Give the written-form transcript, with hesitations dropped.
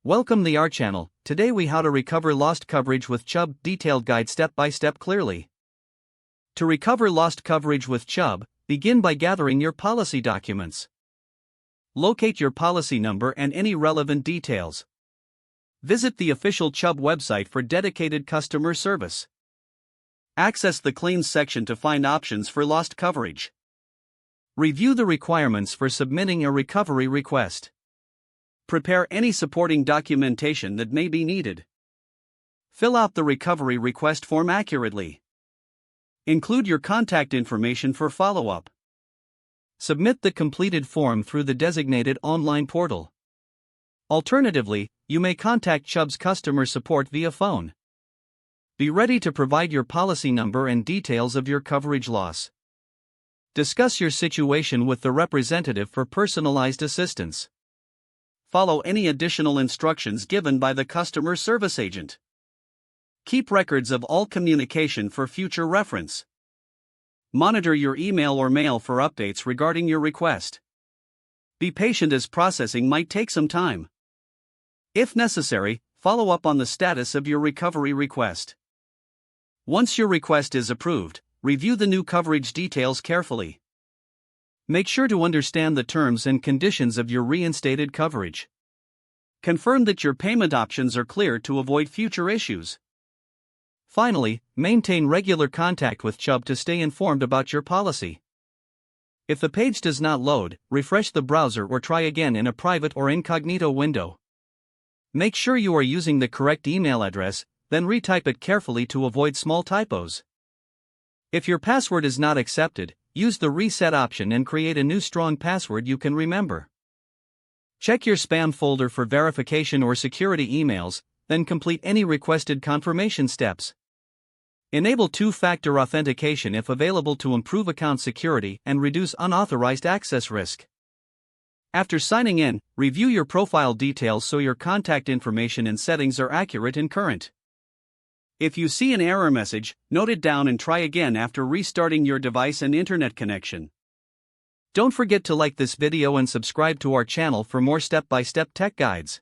Welcome to our channel. Today we how to recover lost coverage with Chubb, detailed guide step by step clearly. To recover lost coverage with Chubb, begin by gathering your policy documents. Locate your policy number and any relevant details. Visit the official Chubb website for dedicated customer service. Access the claims section to find options for lost coverage. Review the requirements for submitting a recovery request. Prepare any supporting documentation that may be needed. Fill out the recovery request form accurately. Include your contact information for follow-up. Submit the completed form through the designated online portal. Alternatively, you may contact Chubb's customer support via phone. Be ready to provide your policy number and details of your coverage loss. Discuss your situation with the representative for personalized assistance. Follow any additional instructions given by the customer service agent. Keep records of all communication for future reference. Monitor your email or mail for updates regarding your request. Be patient as processing might take some time. If necessary, follow up on the status of your recovery request. Once your request is approved, review the new coverage details carefully. Make sure to understand the terms and conditions of your reinstated coverage. Confirm that your payment options are clear to avoid future issues. Finally, maintain regular contact with Chubb to stay informed about your policy. If the page does not load, refresh the browser or try again in a private or incognito window. Make sure you are using the correct email address, then retype it carefully to avoid small typos. If your password is not accepted, use the reset option and create a new strong password you can remember. Check your spam folder for verification or security emails, then complete any requested confirmation steps. Enable two-factor authentication if available to improve account security and reduce unauthorized access risk. After signing in, review your profile details so your contact information and settings are accurate and current. If you see an error message, note it down and try again after restarting your device and internet connection. Don't forget to like this video and subscribe to our channel for more step-by-step tech guides.